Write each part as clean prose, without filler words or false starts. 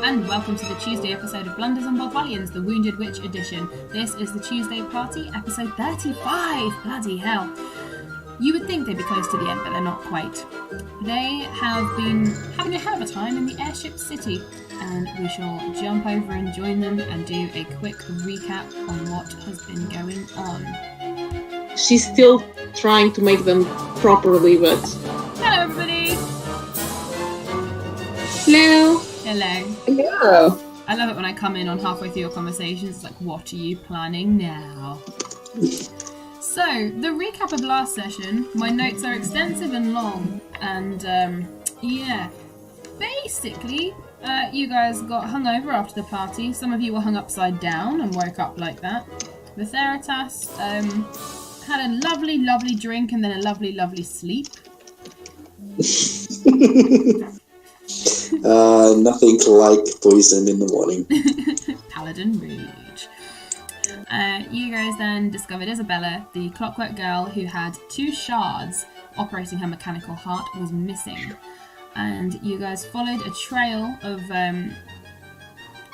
and welcome to the Tuesday episode of Blunders and Bothwellians, the Wounded Witch edition. This is the Tuesday Party, episode 35. Bloody hell. You would think they'd be close to the end, but they're not quite. They have been having a hell of a time in the Airship City, and we shall jump over and join them and do a quick recap on what has been going on. She's still trying to make them properly, but... Hello, everybody! Hello! Hello. Hello! I love it when I come in on halfway through your conversations. It's like, what are you planning now? So, the recap of last session, my notes are extensive and long, and yeah, basically, you guys got hungover after the party. Some of you were hung upside down and woke up like that. The Theratas had a lovely, lovely drink and then a lovely, lovely sleep. Nothing like poison in the morning. Paladin Rage. You guys then discovered Isabella, the clockwork girl who had 2 shards operating her mechanical heart, was missing. And you guys followed a trail of,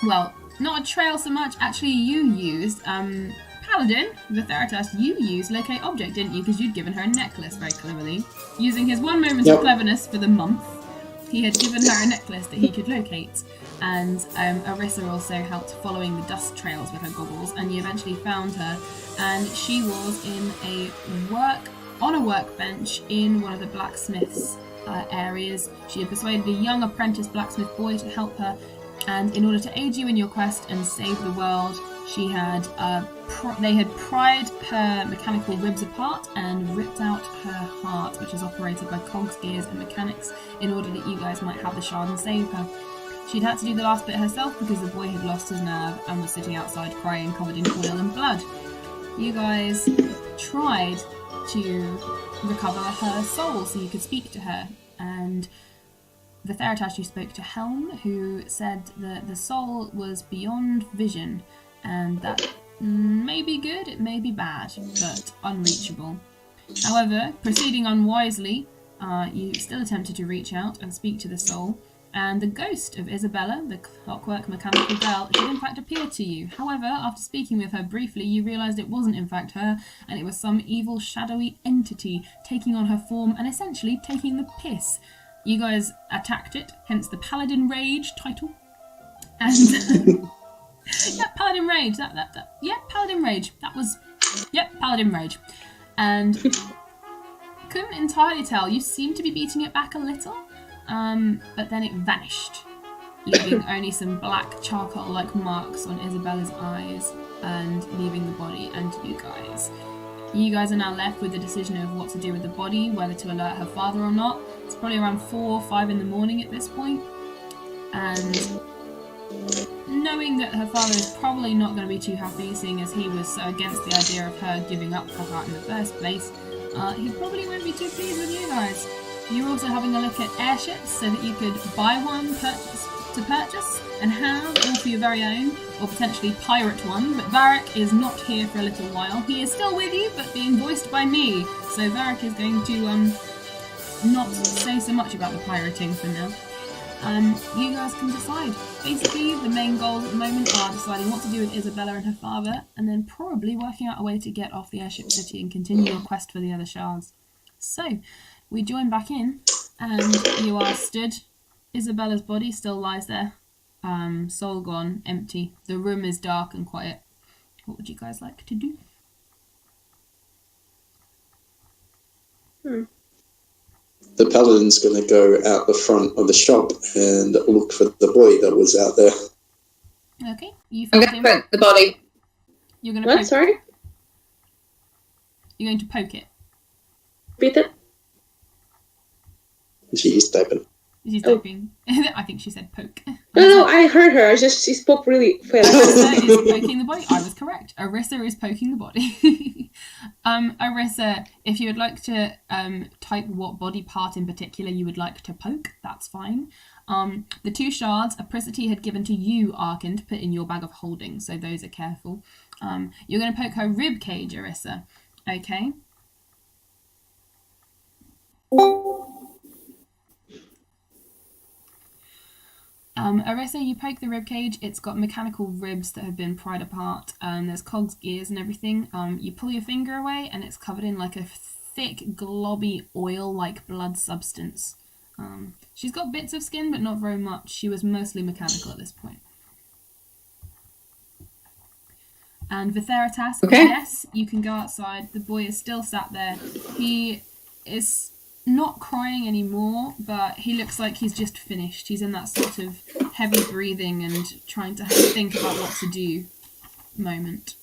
well, not a trail so much, actually you used, Paladin, the Theratas, you used locate object, didn't you? Because you'd given her a necklace very cleverly. Using his one moment of cleverness for the month, he had given her a necklace that he could locate. And Arissa also helped following the dust trails with her goggles, and you eventually found her, and she was on a workbench in one of the blacksmith's areas. She had persuaded a young apprentice blacksmith boy to help her, and in order to aid you in your quest and save the world, she had they had pried her mechanical ribs apart and ripped out her heart, which is operated by cogs, gears and mechanics, in order that you guys might have the shard and save her. She'd had to do the last bit herself because the boy had lost his nerve and was sitting outside crying, covered in oil and blood. You guys tried to recover her soul so you could speak to her, and the Theratas, you spoke to Helm, who said that the soul was beyond vision, and that may be good, it may be bad, but unreachable. However, proceeding unwisely, you still attempted to reach out and speak to the soul, and the ghost of Isabella, the clockwork mechanical girl, did in fact appear to you. However, after speaking with her briefly, you realised it wasn't in fact her, and it was some evil shadowy entity taking on her form and essentially taking the piss. You guys attacked it, hence the Paladin Rage title. And yeah, Paladin Rage. Paladin Rage. Paladin Rage. And couldn't entirely tell. You seemed to be beating it back a little, but then it vanished, leaving only some black charcoal-like marks on Isabella's eyes and leaving the body and you guys. You guys are now left with the decision of what to do with the body, whether to alert her father or not. It's probably around 4 or 5 in the morning at this point, and knowing that her father is probably not going to be too happy, seeing as he was so against the idea of her giving up her heart in the first place, he probably won't be too pleased with you guys. You're also having a look at airships so that you could buy one to purchase and have all for your very own, or potentially pirate one, but Varric is not here for a little while. He is still with you, but being voiced by me, so Varric is going to not say so much about the pirating for now. You guys can decide. Basically, the main goals at the moment are deciding what to do with Isabella and her father, and then probably working out a way to get off the Airship City and continue your quest for the other shards. So, we join back in, and you are stood. Isabella's body still lies there, soul gone, empty. The room is dark and quiet. What would you guys like to do? The paladin's going to go out the front of the shop and look for the boy that was out there. Okay, you I'm found going to him. put the body. You're going to What? poke. Sorry? You're going to poke it. Repeat it? She is typing. She's typing. I think she said poke. No, I heard her. She spoke really fast. Arissa is poking the body. I was correct. Arissa is poking the body. Arissa, if you would like to type what body part in particular you would like to poke, that's fine. The 2 shards Apricity had given to you, Arkin, to put in your bag of holding, so those are careful. You're going to poke her rib cage, Arissa. Okay? Arissa, you poke the rib cage. It's got mechanical ribs that have been pried apart. There's cogs, gears, and everything. You pull your finger away, and it's covered in like a thick, globby, oil-like blood substance. She's got bits of skin, but not very much. She was mostly mechanical at this point. And Vitheritas, yes, you can go outside. The boy is still sat there. He is not crying anymore, but he looks like he's just finished. He's in that sort of heavy breathing and trying to think about what to do moment.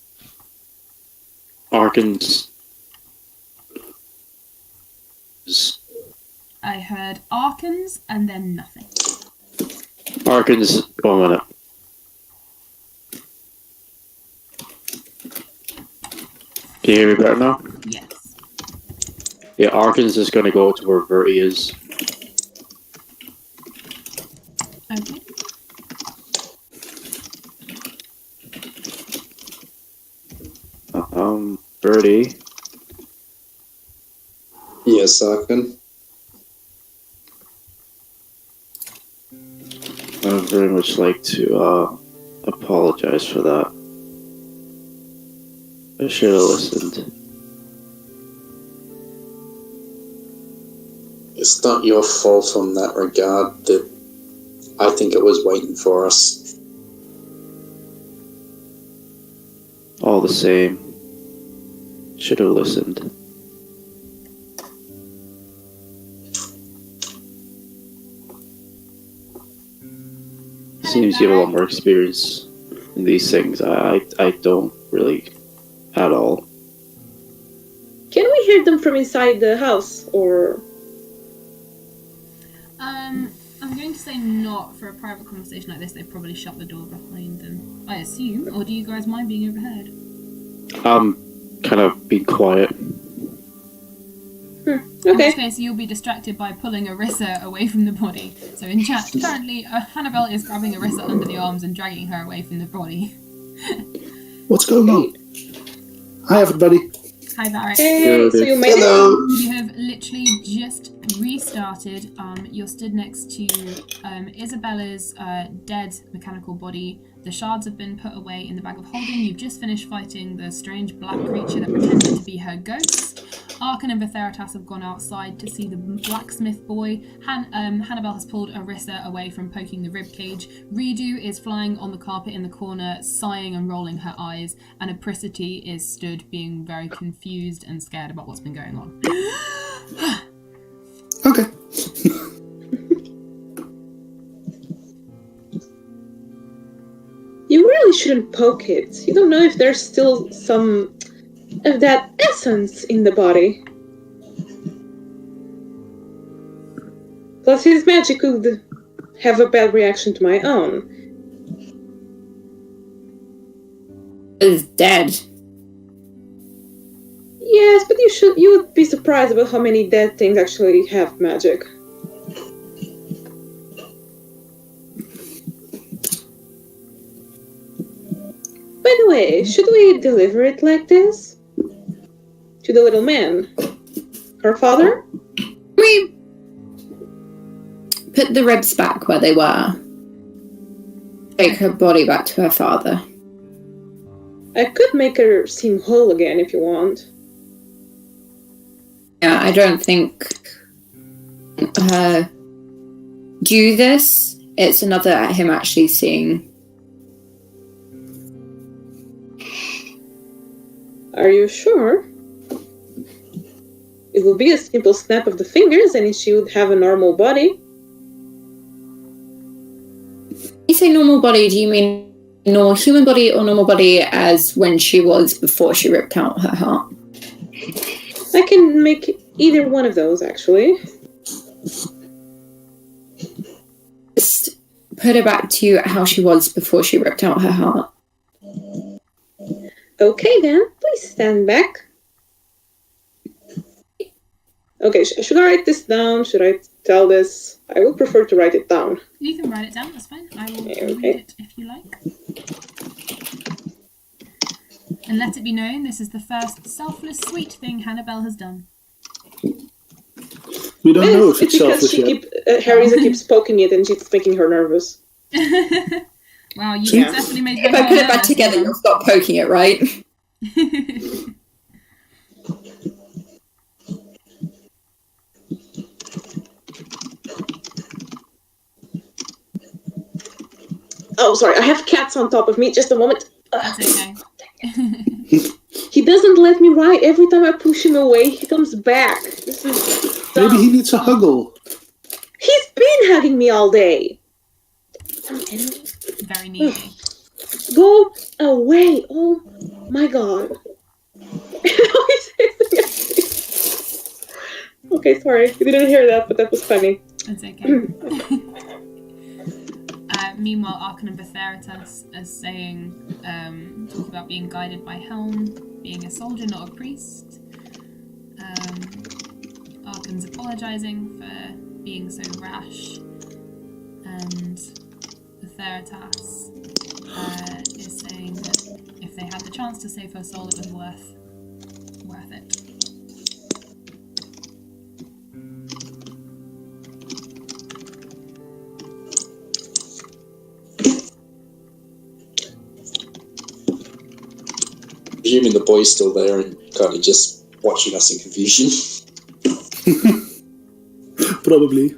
Arkans. I heard Arkans and then nothing. Arkans, 1 minute. Can you hear me better now? Yes. Yeah, Arkans is going to go to where Verti is. Okay. Verti. Yes, Arkan. I'd very much like to apologize for that. I should have listened. It's not your fault on that regard. That I think it was waiting for us. All the same. Should have listened. Seems you have a lot more experience in these things. I don't really at all. Can we hear them from inside the house, or? I'm going to say not. For a private conversation like this, they probably shut the door behind them, I assume. Or do you guys mind being overheard? Kind of be quiet. Okay. In this case, you'll be distracted by pulling Arissa away from the body. So in chat, currently, Hannibal is grabbing Arissa under the arms and dragging her away from the body. What's going on? Hi, everybody. Hi, Barrett. Hey, so you made Hello. it? You have literally just restarted. You're stood next to Isabella's dead mechanical body. The shards have been put away in the bag of holding. You've just finished fighting the strange black creature that pretended to be her ghost. Arkan and Vitheritas have gone outside to see the blacksmith boy. Hannibal has pulled Arissa away from poking the ribcage. Redo is flying on the carpet in the corner, sighing and rolling her eyes. And Apricity is stood being very confused and scared about what's been going on. Okay. You really shouldn't poke it. You don't know if there's still some of that essence in the body. Plus his magic could have a bad reaction to my own. Is dead. Yes, but you would be surprised about how many dead things actually have magic. By the way, should we deliver it like this? To the little man? Her father? We put the ribs back where they were. Take her body back to her father. I could make her seem whole again if you want. Yeah, I don't think do this. It's another at him actually seeing. Are you sure? It would be a simple snap of the fingers and she would have a normal body. When you say normal body, do you mean normal human body or normal body as when she was before she ripped out her heart? I can make either one of those, actually. Just put her back to how she was before she ripped out her heart. Okay then, please stand back. Okay, should I write this down? Should I tell this? I would prefer to write it down. You can write it down, that's fine. I will Okay. read it if you like. And let it be known, this is the first selfless, sweet thing Hannibal has done. We don't know if It's it's because selfish yet. Harisa keeps poking it and it's making her nervous. Wow, you Yeah. successfully made If I put it back together, you'll stop poking it, right? Oh, sorry, I have cats on top of me. Just a moment. That's okay. He doesn't let me ride. Every time I push him away, he comes back. This is dumb. Maybe he needs a huggle. He's been hugging me all day. Very needy. Go away. Oh my god. Okay, sorry. You didn't hear that, but that was funny. It's okay. Meanwhile, Arkan and Betheritas are saying, talking about being guided by Helm, being a soldier, not a priest. Arkan's apologising for being so rash, and Betheritas is saying that if they had the chance to save her soul, it was worth it. Presuming the boy's still there and kind of just watching us in confusion. Probably.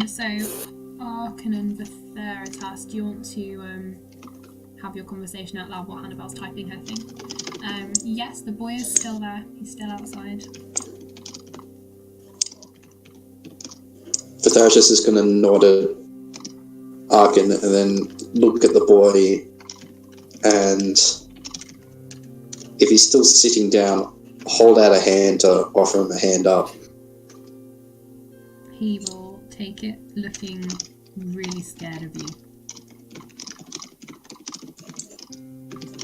So, Arkan and Betheritas, do you want to have your conversation out loud while Hannibal's typing her thing? Yes, the boy is still there. He's still outside. Vitharius is going to nod at Arkin and then look at the boy, and if he's still sitting down, hold out a hand to offer him a hand up. He will take it, looking really scared of you.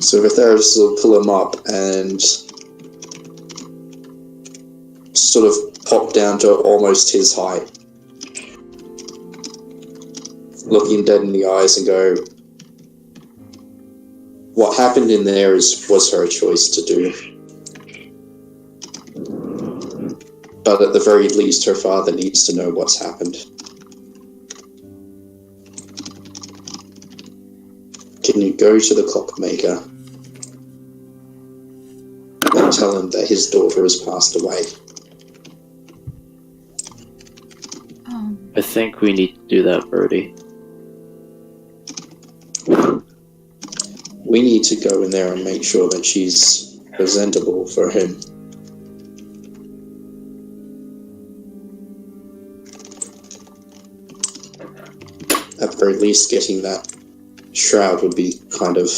So Vitharius will pull him up and sort of pop down to almost his height, look him dead in the eyes and go, what happened in there was her choice to do. But at the very least, her father needs to know what's happened. Can you go to the clockmaker and tell him that his daughter has passed away? I think we need to do that, Birdie. We need to go in there and make sure that she's presentable for him. At the very least, getting that shroud would be kind of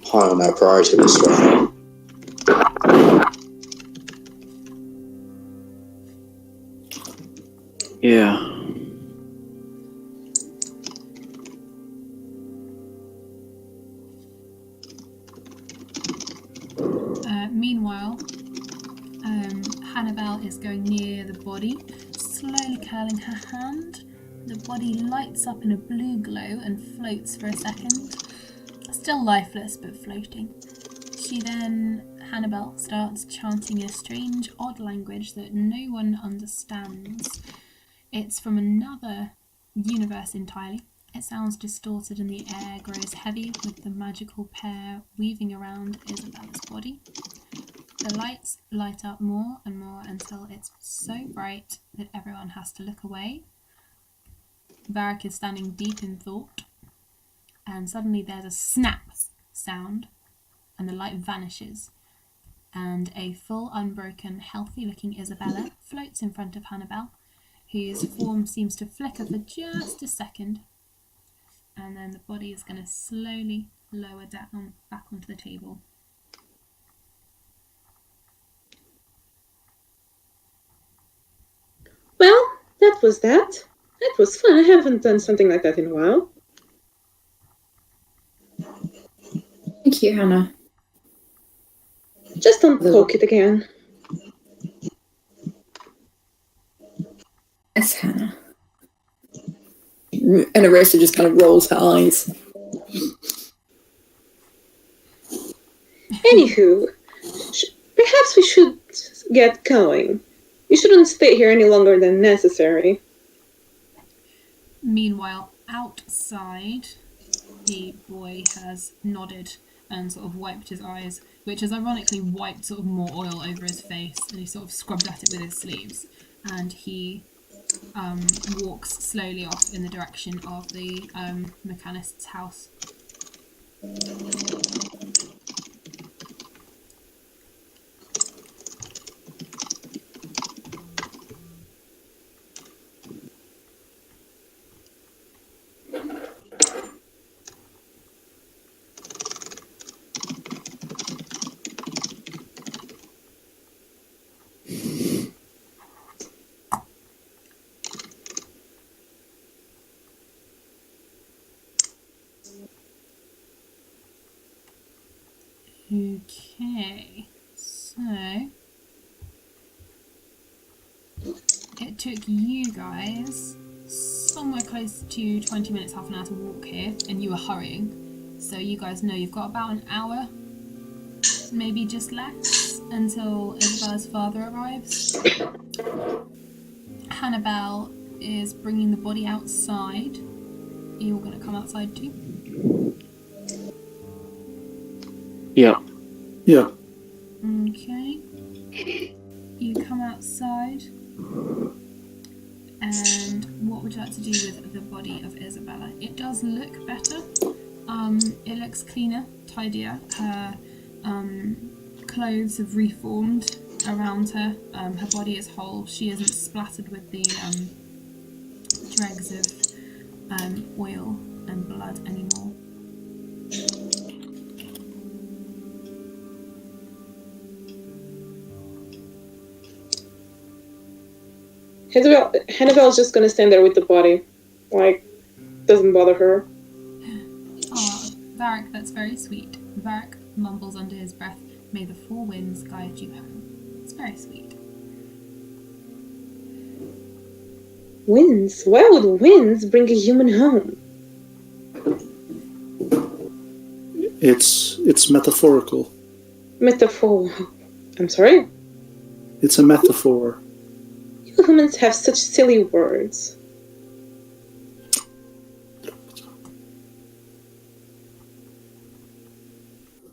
high on our priority list right now. Yeah. Meanwhile, Hannibal is going near the body, slowly curling her hand. The body lights up in a blue glow and floats for a second. Still lifeless, but floating. Hannibal starts chanting a strange, odd language that no one understands. It's from another universe entirely. It sounds distorted and the air grows heavy with the magical pair weaving around Isabella's body. The lights light up more and more until it's so bright that everyone has to look away. Varric is standing deep in thought, and suddenly there's a snap sound, and the light vanishes, and a full, unbroken, healthy-looking Isabella floats in front of Hannibal, whose form seems to flicker for just a second, and then the body is going to slowly lower down back onto the table. Well, that was that. That was fun. I haven't done something like that in a while. Thank you, Hannah. Just don't poke it again. Yes, Hannah. And Arista just kind of rolls her eyes. Anywho, perhaps we should get going. You shouldn't stay here any longer than necessary. Meanwhile, outside, the boy has nodded and sort of wiped his eyes, which has ironically wiped sort of more oil over his face, and he sort of scrubbed at it with his sleeves. And he walks slowly off in the direction of the mechanist's house. Okay, so it took you guys somewhere close to 20 minutes, half an hour to walk here, and you were hurrying. So you guys know you've got about an hour, maybe just less, until Isabella's father arrives. Hannibal is bringing the body outside. You're going to come outside too? Yeah. Yeah. Okay. You come outside. And what would you like to do with the body of Isabella? It does look better. It looks cleaner, tidier. Her clothes have reformed around her. Her body is whole. She isn't splattered with the dregs of oil and blood anymore. Hannibal's just gonna stand there with the body. Like, doesn't bother her. Ah, Varric, that's very sweet. Varric mumbles under his breath, "May the four winds guide you home." It's very sweet. Winds? Why would winds bring a human home? It's metaphorical. Metaphor. I'm sorry? It's a metaphor. You humans have such silly words.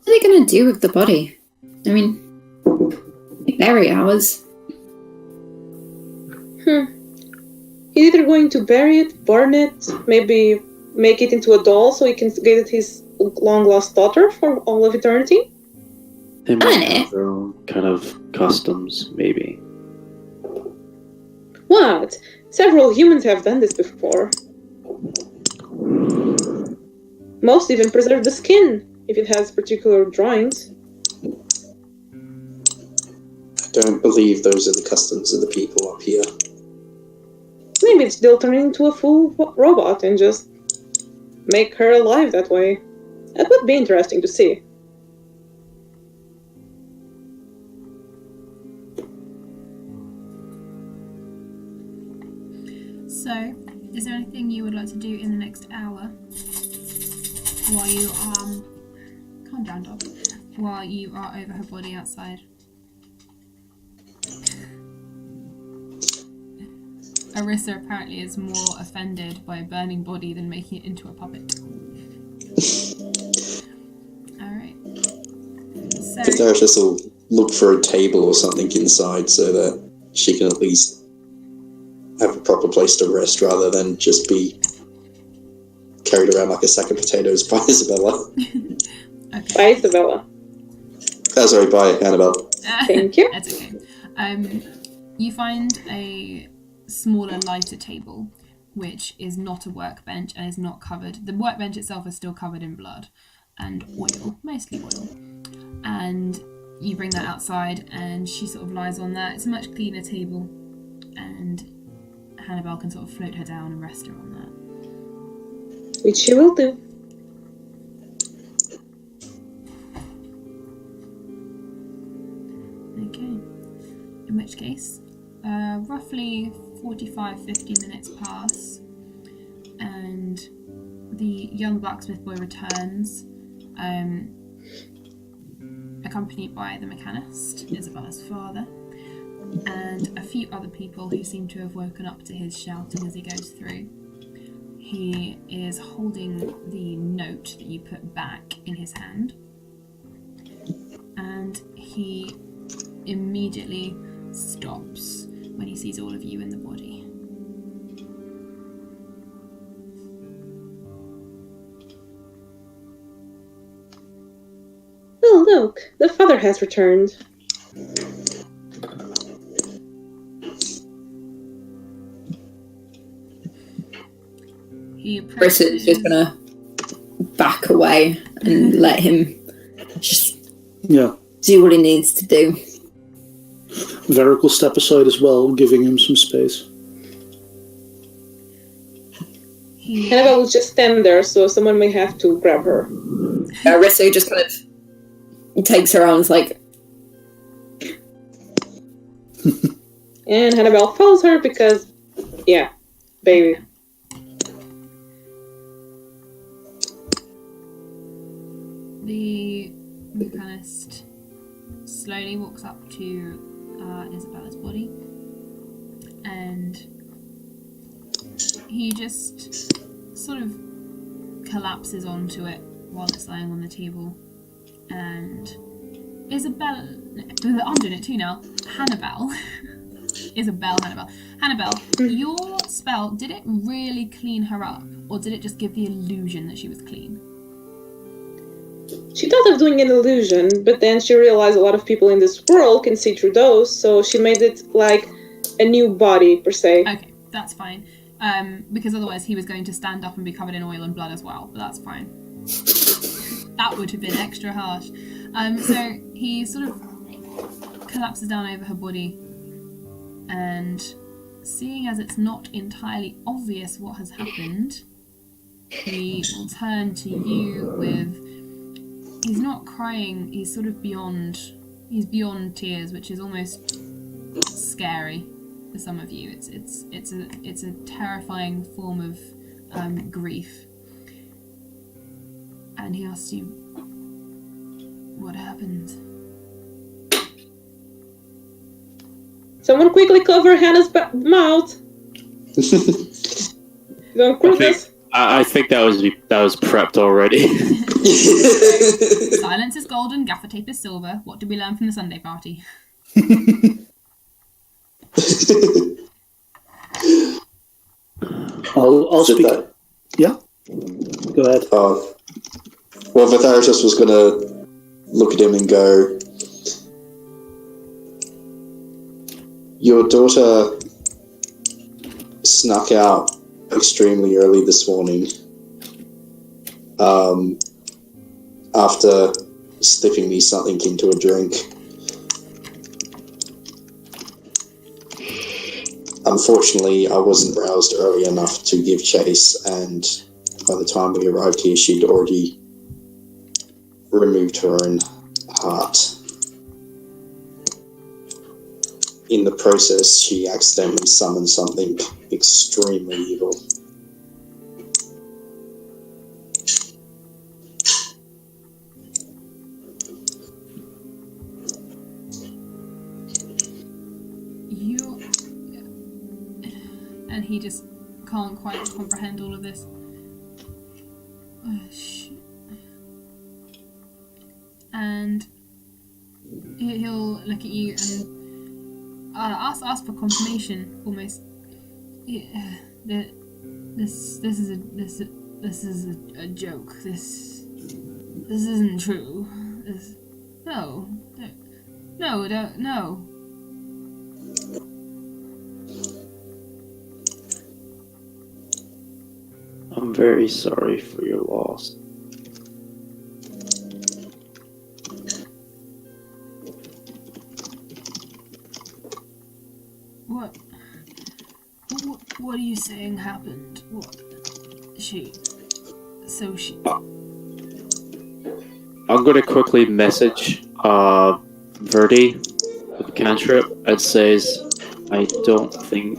What are they going to do with the body? I mean, bury ours. He's either going to bury it, burn it, maybe make it into a doll so he can get his long-lost daughter for all of eternity. They might have their own kind of customs, maybe. What? Several humans have done this before. Most even preserve the skin, if it has particular drawings. I don't believe those are the customs of the people up here. Maybe they'll turn into a full robot and just make her alive that way. That would be interesting to see. So, is there anything you would like to do in the next hour while you calm down, dog, while you are over her body outside? Arissa apparently is more offended by a burning body than making it into a puppet. Alright. So Darius will look for a table or something inside so that she can at least have a proper place to rest rather than just be carried around like a sack of potatoes by Isabella. okay. Bye, Isabella. Sorry, by Annabelle. Thank you. That's okay. You find a smaller, lighter table, which is not a workbench and is not covered. The workbench itself is still covered in blood and oil, mostly oil. And you bring that outside and she sort of lies on that. It's a much cleaner table and Hannibal can sort of float her down and rest her on that. Which she will do. Okay. In which case, roughly 45-50 minutes pass and the young blacksmith boy returns, accompanied by the mechanist, Isabella's father, and a few other people who seem to have woken up to his shouting as he goes through. He is holding the note that you put back in his hand, and he immediately stops when he sees all of you in the body. Oh, look, the father has returned. He Chris is just gonna back away and let him just do what he needs to do. Varric will step aside as well, giving him some space. Hannibal will just stand there, so someone may have to grab her. Risso just kind of takes her arms like... And Hannibal follows her because, yeah, baby. The mechanist slowly walks up to Isabella's body, and he just sort of collapses onto it while it's lying on the table. And Isabella, I'm doing it too now. Hannibal. Hannibal, your spell, did it really clean her up, or did it just give the illusion that she was clean? She thought of doing an illusion, but then she realized a lot of people in this world can see through those, so she made it like a new body, per se. Okay, that's fine. Because otherwise he was going to stand up and be covered in oil and blood as well, but that's fine. That would have been extra harsh. So he sort of collapses down over her body, and seeing as it's not entirely obvious what has happened, he will turn to you with... He's not crying, he's sort of beyond tears, which is almost scary for some of you. It's a terrifying form of grief. And he asks you, what happened? Someone quickly cover Hannah's mouth. Don't crush us. I think that was prepped already. Silence is golden, gaffer tape is silver. What did we learn from the Sunday party? I'll speak. Yeah? Go ahead. Well, Vatharus was going to look at him and go, your daughter snuck out extremely early this morning after slipping me something into a drink. Unfortunately, I wasn't roused early enough to give chase, and by the time we arrived here, she'd already removed her own heart. In the process, she accidentally summoned something extremely evil. And he just can't quite comprehend all of this. And he'll look at you and ask for confirmation, almost. This is a joke. This isn't true. No. I'm very sorry for your loss. What are you saying happened? I'm gonna quickly message Verdi with cantrip and says, I don't think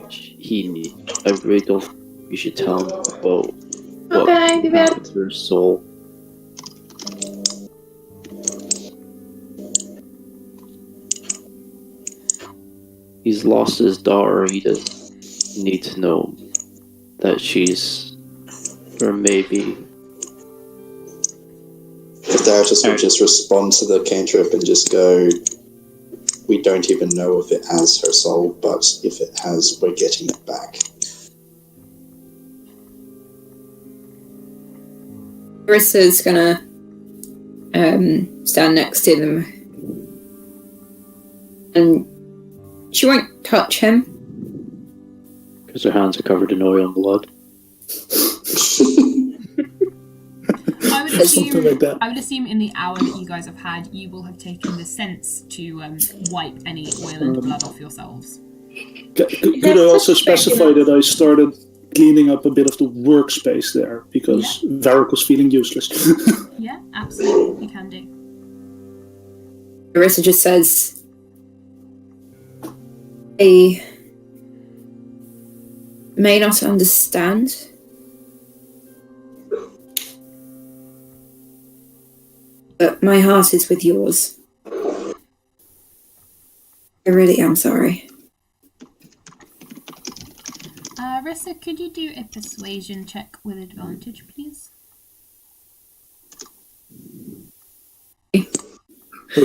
I really don't think you should tell him about what Okay, divert. happened to her soul. He's lost his daughter. He doesn't need to know that she's, or maybe. If Darius would just respond to the cantrip and just go, we don't even know if it has her soul, but if it has, we're getting it back. Carissa's gonna stand next to them, and she won't touch him. Because her hands are covered in oil and blood. Something like that. I would assume in the hour that you guys have had, you will have taken the sense to wipe any oil and blood off yourselves. Could I also specify that I started cleaning up a bit of the workspace there because Varric was feeling useless. Yeah, absolutely, you can do. Carissa just says, I may not understand, but my heart is with yours. I really am sorry. Rissa, could you do a persuasion check with advantage, please?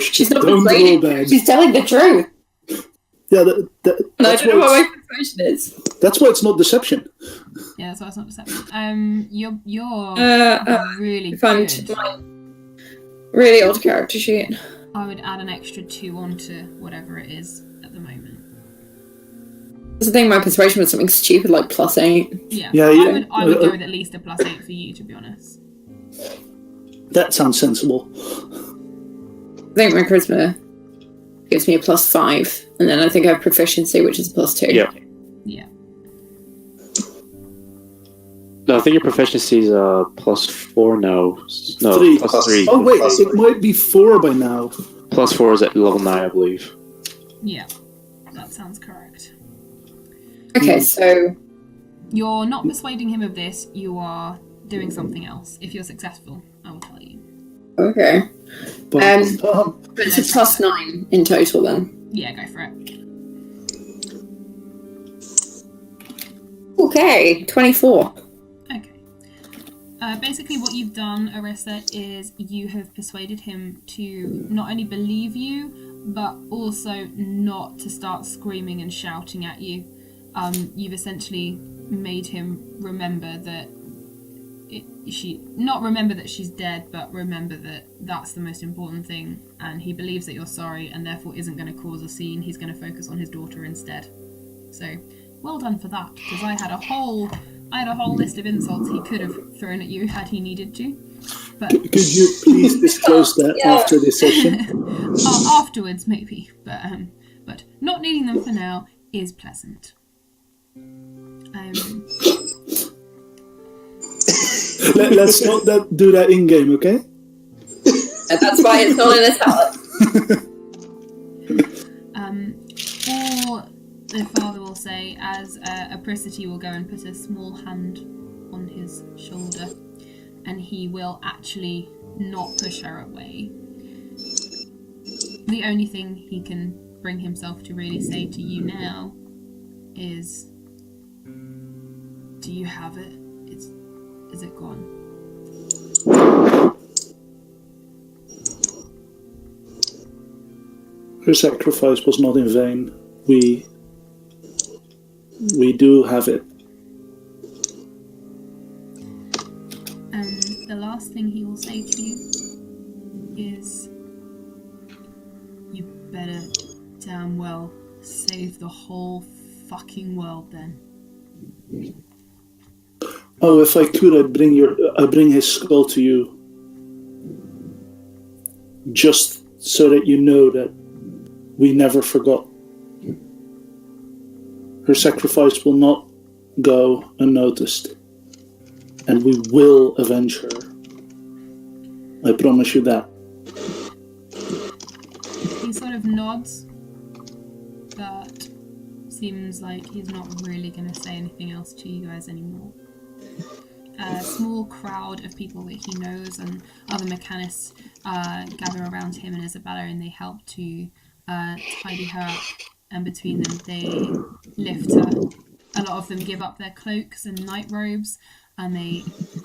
She's not Don't persuading. roll bad. She's telling the truth. Yeah, And I that's don't know why what it's- my persuasion is. that's why it's not deception. Yeah, that's why it's not deception. You're really If I'm good. to my really old character sheet. I would add an extra 2 onto whatever it is at the moment. That's the thing, my persuasion was something stupid like +8. Yeah, Yeah, I would go with at least a +8 for you, to be honest. That sounds sensible. I think my charisma gives me a +5, and then I think I have proficiency, which is a +2. Yeah. Yeah. No, I think your proficiency is +4 now. No, 3. +3. Oh wait, it might be 4 by now. +4 is at level 9, I believe. Yeah, that sounds correct. Okay, so You're not persuading him of this, you are doing something else. If you're successful, I will tell you. okay. But, It's a +9 in total then. Yeah, go for it. Okay, 24. Okay. Basically what you've done, Arissa, is you have persuaded him to not only believe you, but also not to start screaming and shouting at you. You've essentially made him remember that not remember that she's dead, but remember that that's the most important thing, and he believes that you're sorry and therefore isn't going to cause a scene. He's going to focus on his daughter instead. So, well done for that, because I had a whole list of insults he could have thrown at you had he needed to. But could you please disclose that after this session? afterwards, maybe. But not needing them for now is pleasant. Let's not do that in game, okay? And that's why it's not in a salad. Or the father will say, as Apricity will go and put a small hand on his shoulder, and he will actually not push her away. The only thing he can bring himself to really say to you now is, do you have it? Is it gone? Her sacrifice was not in vain. We do have it. And the last thing he will say to you is, you better damn well save the whole fucking world then. Oh, if I could, I'd bring his skull to you, just so that you know that we never forgot. Her sacrifice will not go unnoticed, and we will avenge her. I promise you that. He sort of nods, but seems like he's not really going to say anything else to you guys anymore. a small crowd of people that he knows and other mechanists gather around him and Isabella, and they help to tidy her up. And between them, they lift her. A lot of them give up their cloaks and night robes, and they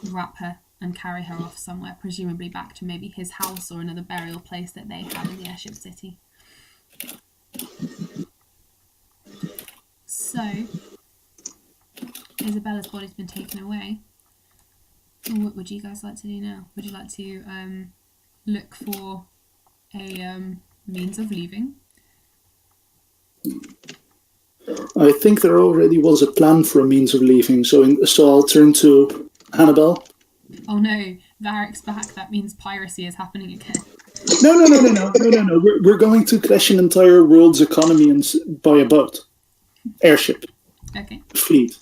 wrap her and carry her off somewhere, presumably back to maybe his house or another burial place that they have in the Airship City. So, Isabella's body's been taken away. What would you guys like to do now? Would you like to look for a means of leaving? I think there already was a plan for a means of leaving, so I'll turn to Hannibal. Oh no, Varric's back. That means piracy is happening again. No. We're going to crash an entire world's economy by a boat. Airship. Okay. Fleet.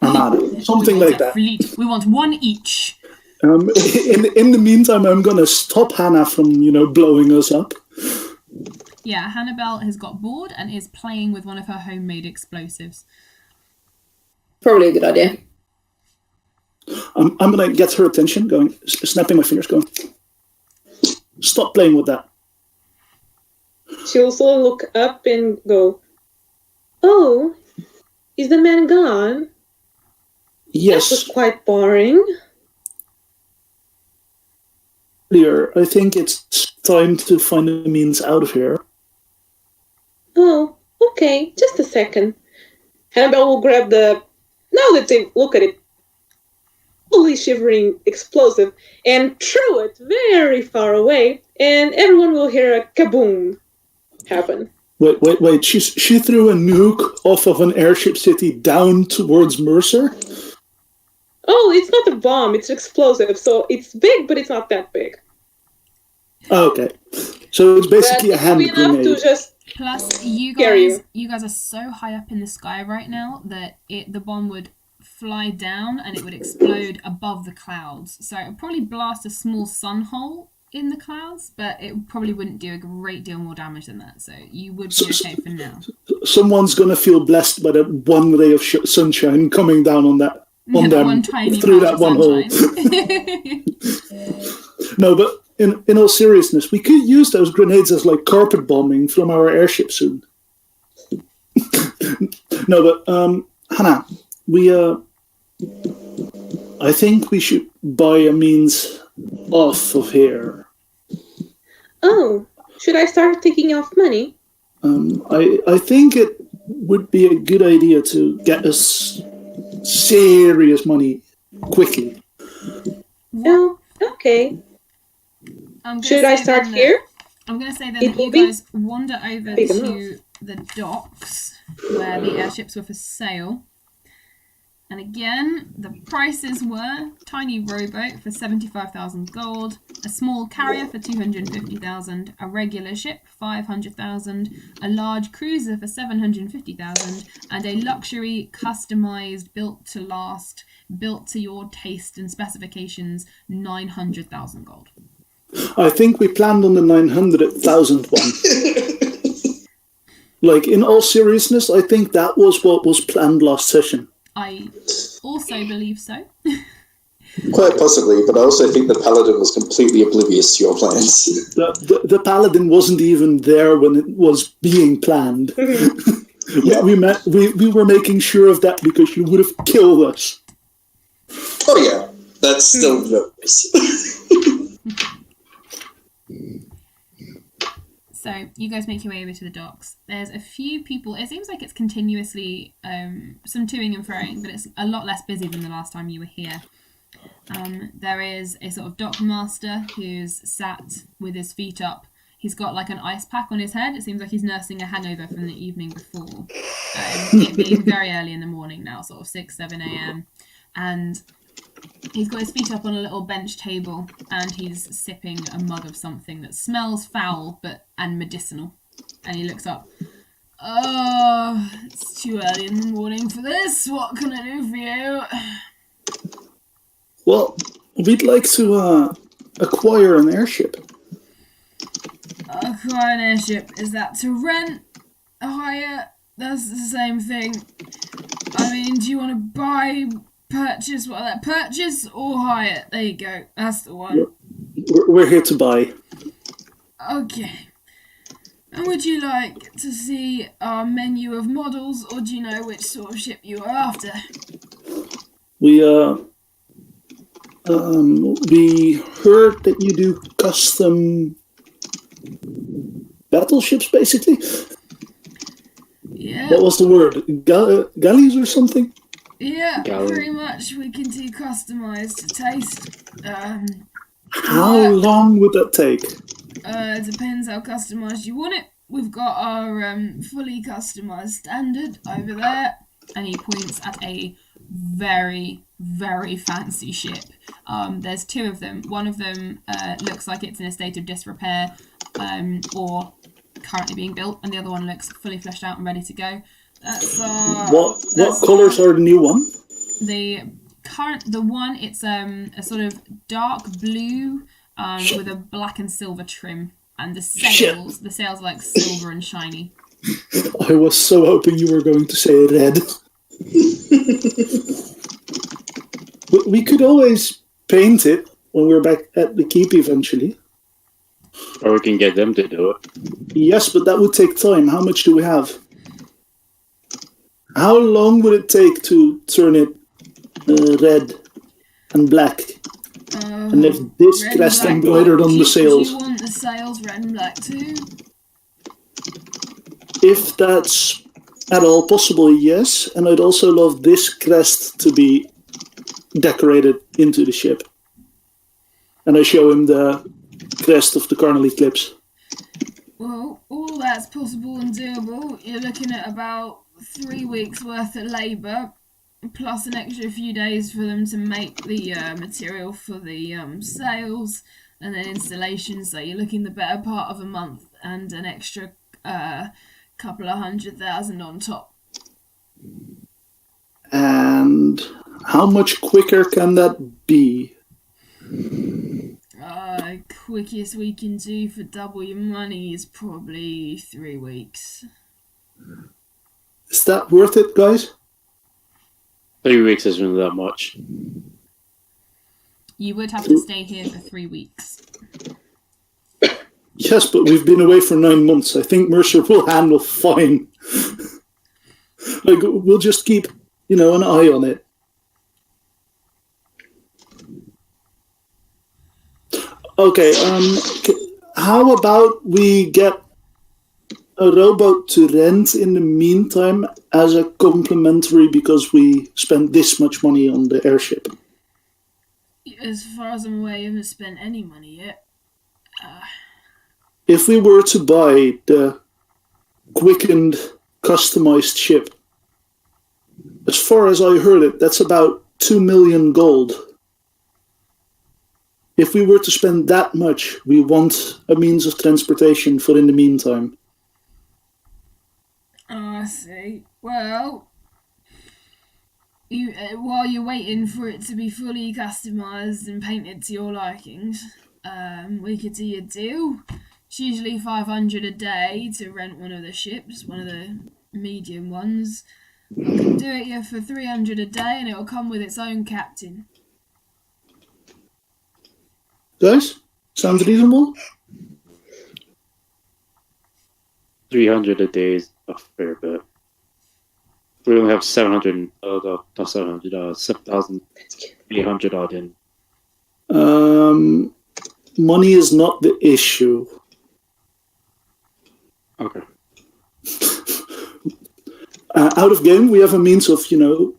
Armada. Something like that. Fleet. We want one each. In the meantime, I'm going to stop Hannah from, blowing us up. Yeah, Hannibal has got bored and is playing with one of her homemade explosives. Probably a good idea. I'm going to get her attention, snapping my fingers, going, stop playing with that. She'll also look up and go, oh, is the man gone? Yes. That was quite boring. Clear. I think it's time to find a means out of here. Oh, okay, just a second. Hannibal will grab now that they look at it, fully shivering explosive, and throw it very far away, and everyone will hear a kaboom happen. Wait. She threw a nuke off of an Airship City down towards Mercer? Oh, it's not a bomb, it's explosive, so it's big, but it's not that big. Okay. So it's basically a hand grenade. To just Plus, you guys are so high up in the sky right now that the bomb would fly down and it would explode above the clouds. So it would probably blast a small sun hole in the clouds, but it probably wouldn't do a great deal more damage than that. So you would be okay for now. Someone's going to feel blessed by that one ray of sunshine coming down on that. On them, one tiny through that one hole. No, but in all seriousness, we could use those grenades as like carpet bombing from our airship soon. No, but Hannah, I think we should buy a means off of here. Oh, should I start taking off money? I think it would be a good idea to get us serious money quickly. Oh, okay. Should I start here? I'm going to say then that you guys wander over to the docks where the airships were for sale. And again, the prices were tiny rowboat for 75,000 gold, a small carrier for 250,000, a regular ship 500,000, a large cruiser for 750,000, and a luxury customized, built to last, built to your taste and specifications 900,000 gold. I think we planned on the 900,000 one. Like, in all seriousness, I think that was what was planned last session. I also believe so. Quite possibly, but I also think the Paladin was completely oblivious to your plans. The Paladin wasn't even there when it was being planned. Yeah. we were making sure of that because you would have killed us. Oh yeah, that's still nervous. So you guys make your way over to the docks. There's a few people. It seems like it's continuously some toing and froing, but it's a lot less busy than the last time you were here. There is a sort of dock master who's sat with his feet up. He's got like an ice pack on his head. It seems like he's nursing a hangover from the evening before. It being very early in the morning now, sort of 6, 7 a.m. And he's got his feet up on a little bench table and he's sipping a mug of something that smells foul and medicinal. And he looks up. Oh, it's too early in the morning for this. What can I do for you? Well, we'd like to acquire an airship. Acquire an airship. Is that to rent? Hire? That's the same thing. I mean, do you want to buy Purchase, what that? Purchase or hire? There you go. That's the one. We're here to buy. Okay. And would you like to see our menu of models, or do you know which sort of ship you are after? We heard that you do custom battleships, basically. Yeah. What was the word? Galleys or something? Yeah, Galley. pretty much. We can do customized to taste. How long would that take? It depends how customized you want it. We've got our fully customized standard over there, and he points at a very, very fancy ship. There's two of them. One of them looks like it's in a state of disrepair, or currently being built, and the other one looks fully fleshed out and ready to go. What colours are the new one? The one, it's a sort of dark blue with a black and silver trim, and the sails are like silver and shiny. I was so hoping you were going to say red. We could always paint it when we're back at the keep eventually. Or we can get them to do it. Yes, but that would take time. How much do we have? How long would it take to turn it red and black? And if this crest embroidered on the sails? Do you want the sails red and black too? If that's at all possible, yes. And I'd also love this crest to be decorated into the ship. And I show him the crest of the Carnal Eclipse. Well, all that's possible and doable. You're looking at about 3 weeks worth of labour, plus an extra few days for them to make the material for the sails, and then installation, so you're looking the better part of a month, and an extra couple of 100,000 on top. And how much quicker can that be? Quickest we can do for double your money is probably 3 weeks. Is that worth it, guys? 3 weeks isn't that much. You would have to stay here for 3 weeks. Yes, but we've been away for 9 months. I think Mercer will handle fine. We'll just keep, an eye on it. Okay, how about we get a rowboat to rent in the meantime as a complimentary, because we spent this much money on the airship? As far as I'm aware, you haven't spent any money yet. If we were to buy the quickened, customized ship, as far as I heard it, that's about 2 million gold. If we were to spend that much, we want a means of transportation for in the meantime. Oh, I see. Well, while you're waiting for it to be fully customised and painted to your likings, we could do a deal. It's usually 500 a day to rent one of the ships, one of the medium ones. I can do it here for 300 a day, and it'll come with its own captain. Guys, sounds reasonable? 300 a day is a fair bit. We only have 7,800 odd in. Money is not the issue. Okay. Out of game, we have a means of,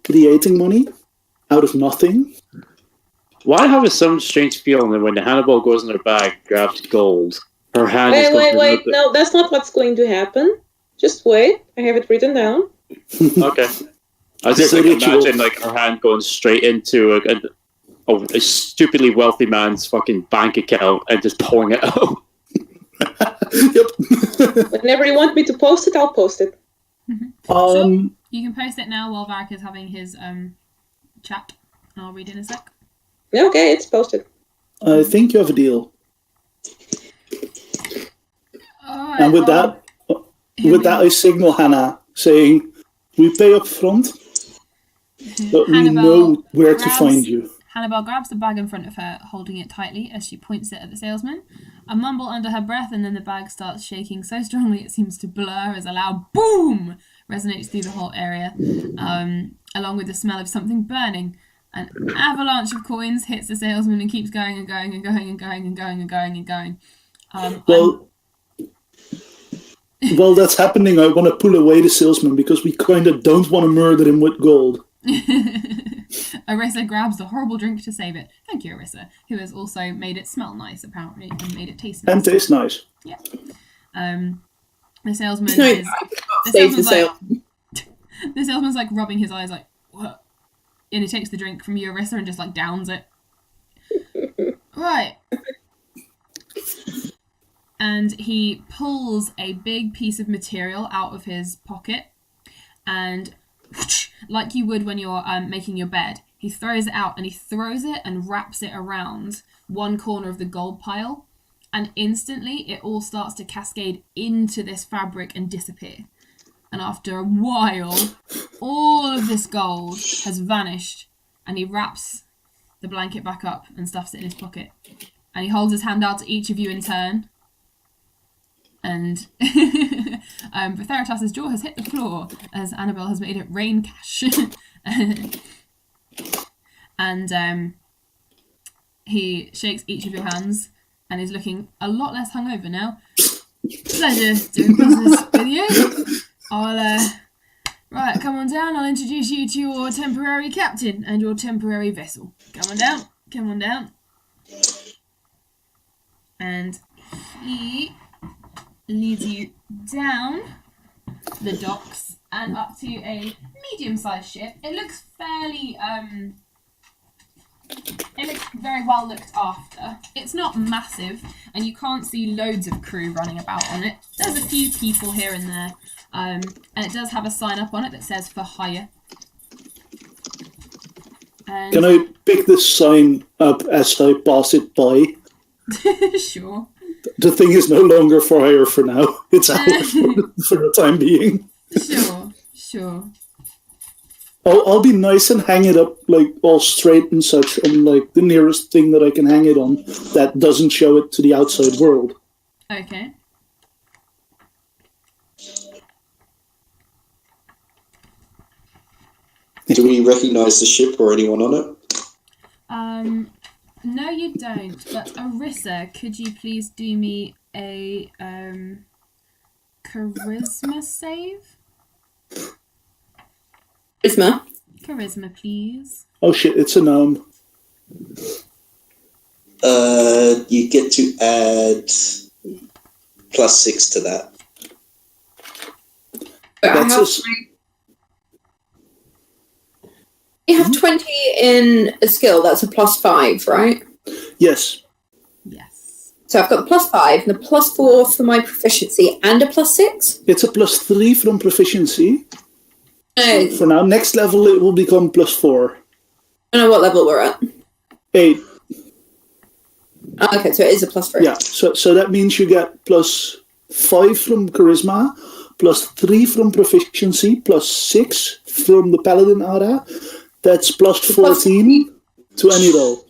creating money out of nothing. Why have some strange feeling that when the Hannibal goes in her bag, grabs gold, her hand is going Wait. No, that's not what's going to happen. Just wait. I have it written down. Okay. I was just imagine her hand going straight into a stupidly wealthy man's fucking bank account and just pulling it out. Yep. Whenever you want me to post it, I'll post it. So, you can post it now while Varric is having his chat. I'll read in a sec. Okay, it's posted. I think you have a deal. Alright, And with that, I signal Hannah, saying, we pay up front, But we know where to find you. Hannibal grabs the bag in front of her, holding it tightly as she points it at the salesman. A mumble under her breath, and then the bag starts shaking so strongly it seems to blur as a loud boom resonates through the whole area, along with the smell of something burning. An avalanche of coins hits the salesman and keeps going and going and going and going and going and going and going. While that's happening, I want to pull away the salesman because we kind of don't want to murder him with gold. Arissa grabs the horrible drink to save it. Thank you, Arissa, who has also made it smell nice, apparently, and made it taste nice. And taste nice. Yeah. The salesman The salesman's like rubbing his eyes like, what? And he takes the drink from you, Arissa, and just like downs it. Right. And he pulls a big piece of material out of his pocket and like you would when you're making your bed, he throws it out and he throws it and wraps it around one corner of the gold pile, and instantly it all starts to cascade into this fabric and disappear. And after a while, all of this gold has vanished, and he wraps the blanket back up and stuffs it in his pocket. And he holds his hand out to each of you in turn. And Theratas's jaw has hit the floor as Annabelle has made it rain cash. And he shakes each of your hands and is looking a lot less hungover now. Pleasure doing business with you. Right, come on down. I'll introduce you to your temporary captain and your temporary vessel. Come on down. Come on down. And he leads you down the docks and up to a medium-sized ship. It looks fairly, it looks very well looked after. It's not massive, and you can't see loads of crew running about on it. There's a few people here and there, and it does have a sign up on it that says for hire. And can I pick this sign up as I pass it by? Sure. The thing is no longer for hire for now. It's out for the time being. Sure. I'll be nice and hang it up like all straight and such on like the nearest thing that I can hang it on that doesn't show it to the outside world. Okay. Do we recognise the ship or anyone on it? No, you don't. But Arissa, could you please do me a charisma save? Charisma, please. Oh shit! It's a gnome. You get to add +6 to that. You have 20 in a skill. That's a +5, right? Yes. So I've got the +5 and a +4 for my proficiency and a +6? It's a +3 from proficiency. No. For now, next level it will become +4. I don't know what level we're at. 8. Oh, okay, so it is a +3. Yeah, so that means you get +5 from charisma, +3 from proficiency, +6 from the paladin aura. That's +14 to any roll.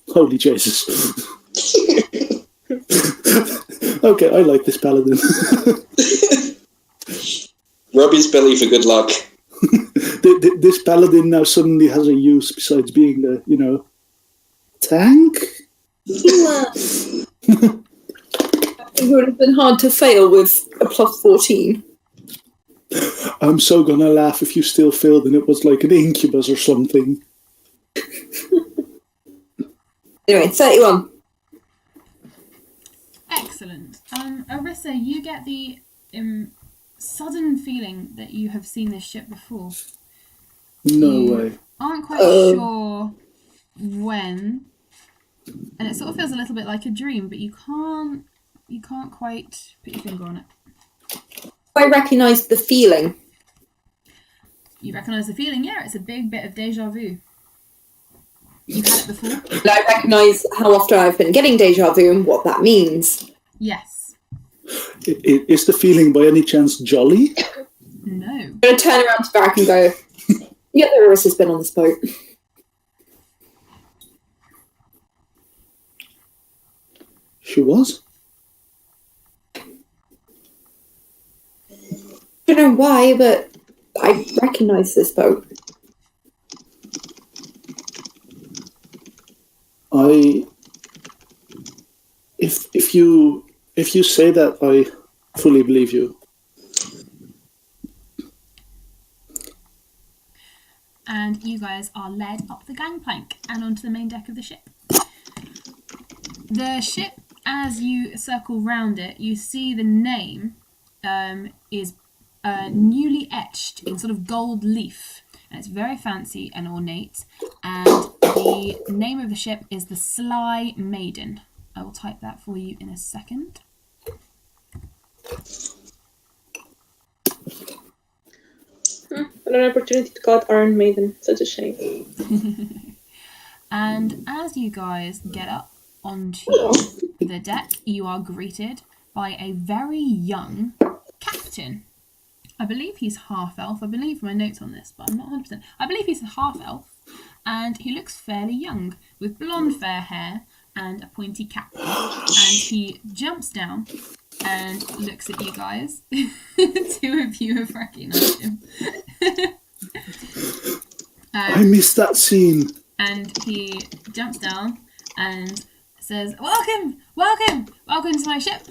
Holy Jesus. Okay, I like this paladin. Rub his belly for good luck. This paladin now suddenly has a use besides being the, tank? It would have been hard to fail with a +14. I'm so gonna laugh if you still failed and it was like an incubus or something. Anyway, 31. Excellent. Arissa, you get the sudden feeling that you have seen this ship before. No way. Aren't quite sure when, and it sort of feels a little bit like a dream, but you can't quite put your finger on it. I recognise the feeling. You recognise the feeling? Yeah, it's a big bit of deja vu. You've had it before? And I recognise how often I've been getting deja vu and what that means. Yes. Is the feeling by any chance jolly? No. I'm going to turn around to Varric and go, Yeah, Iris has been on this boat. She was? I don't know why, but I recognise this boat. If you say that, I fully believe you. And you guys are led up the gangplank and onto the main deck of the ship. The ship, as you circle round it, you see the name is newly etched in sort of gold leaf. And it's very fancy and ornate. And the name of the ship is the Sly Maiden. I will type that for you in a second. What an opportunity to call it Iron Maiden. Such a shame. And as you guys get up onto the deck, you are greeted by a very young captain. I believe he's half-elf. I believe my notes on this, but I'm not 100%. I believe he's a half-elf, and he looks fairly young, with blonde fair hair and a pointy cap. And he jumps down and looks at you guys. Two of you have recognised him. I missed that scene. And he jumps down and says, welcome to my ship.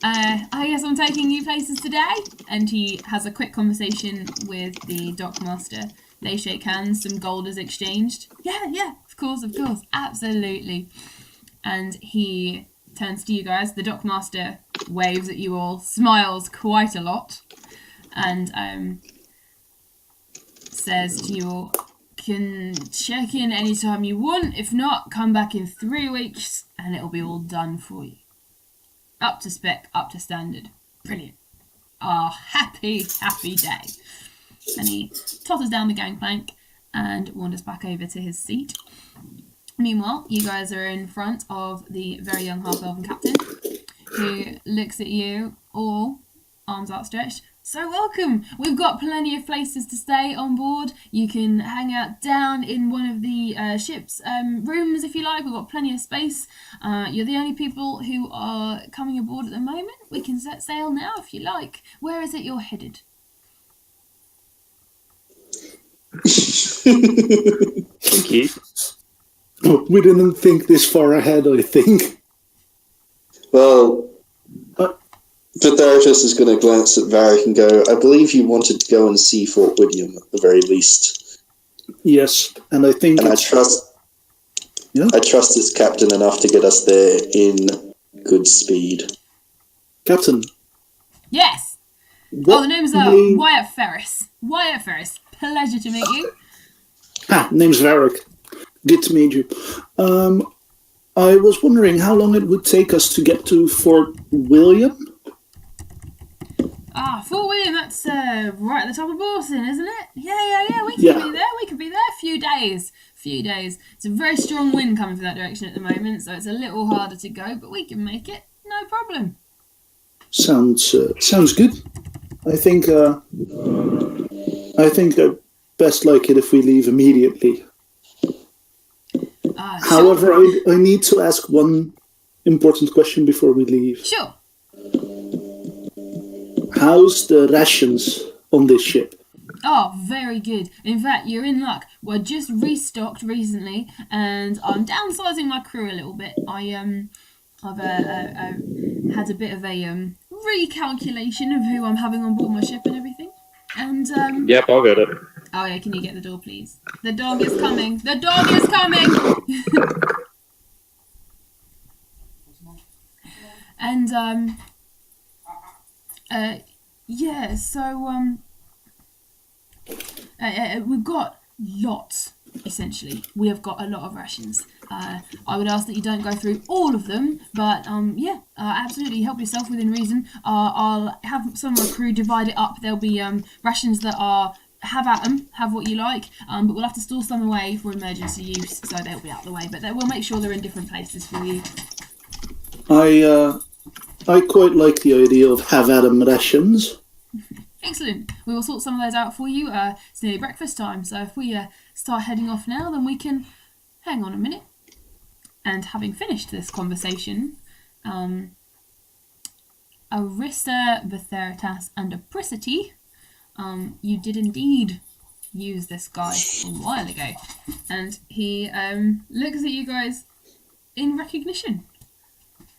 I guess I'm taking you places today. And he has a quick conversation with the dockmaster. They shake hands, some gold is exchanged. Yeah, of course, absolutely. And he turns to you guys. The dockmaster waves at you all, smiles quite a lot, and says to you all, can check in anytime you want. If not, come back in 3 weeks and it'll be all done for you. Up to spec, up to standard. Brilliant. Happy day. And he totters down the gangplank and wanders back over to his seat. Meanwhile, you guys are in front of the very young half-elven captain, who looks at you all, arms outstretched. So welcome! We've got plenty of places to stay on board. You can hang out down in one of the ship's rooms if you like. We've got plenty of space. You're the only people who are coming aboard at the moment. We can set sail now if you like. Where is it you're headed? Thank you. We didn't think this far ahead, I think. Well, Pythagoras is going to glance at Varric and go, I believe you wanted to go and see Fort William at the very least. Yes, and I think... And I trust this captain enough to get us there in good speed. Captain? Yes! The name's Wyatt Ferris. Wyatt Ferris. Pleasure to meet you. Name's Varric. Good to meet you. I was wondering how long it would take us to get to Fort William? Fort William, that's right at the top of Boston, isn't it? Yeah. We could be there. We could be there a few days. It's a very strong wind coming from that direction at the moment, so it's a little harder to go, but we can make it. No problem. Sounds good. I think I best like it if we leave immediately. However, I need to ask one important question before we leave. Sure. How's the rations on this ship? Very good. In fact, you're in luck. We're just restocked recently, and I'm downsizing my crew a little bit. I've had a bit of a recalculation of who I'm having on board my ship and everything. And Yep, I'll get it. Oh yeah, can you get the door, please? The dog is coming. The dog is coming. And we've got lots. Essentially, we have got a lot of rations. I would ask that you don't go through all of them, but absolutely help yourself within reason. I'll have some of my crew divide it up. There'll be rations that are have at them, have what you like, but we'll have to store some away for emergency use, so they'll be out of the way. But we'll make sure they're in different places for you. I quite like the idea of have at 'em rations. Excellent. We will sort some of those out for you. It's nearly breakfast time, so if we start heading off now, then we can... Hang on a minute. And having finished this conversation, Arissa, Betheritas, and Apricity, you did indeed use this guy a while ago. And he looks at you guys in recognition.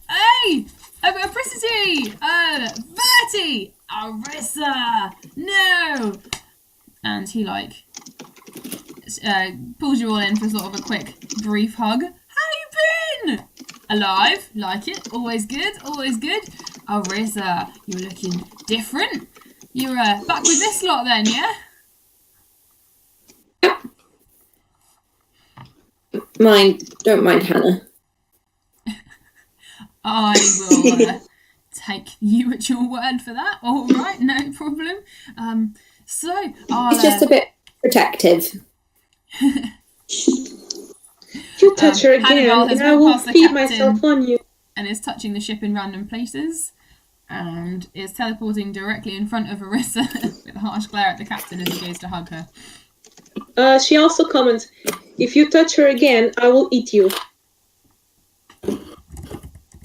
Hey! Apricity! Bertie! Arissa! No! And he, pulls you all in for sort of a quick, brief hug. How you been? Alive? Like it? Always good? Always good? Arissa, you're looking different. You're back with this lot then, yeah? Don't mind Hannah. I will take you at your word for that. All right, no problem. So I'll... It's just a bit protective. If you touch her again, and I will feed myself on you. And is touching the ship in random places. And is teleporting directly in front of Arissa with a harsh glare at the captain as he goes to hug her. She also comments, if you touch her again, I will eat you.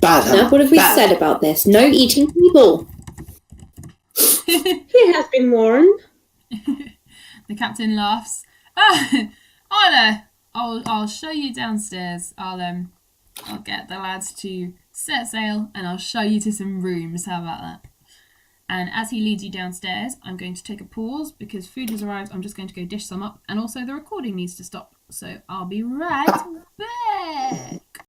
Bad. Now, what have we said about this? No eating people. He has been warned. The captain laughs. I'll show you downstairs. I'll get the lads to set sail and I'll show you to some rooms. How about that? And as he leads you downstairs, I'm going to take a pause because food has arrived. I'm just going to go dish some up, and also the recording needs to stop. So I'll be right back.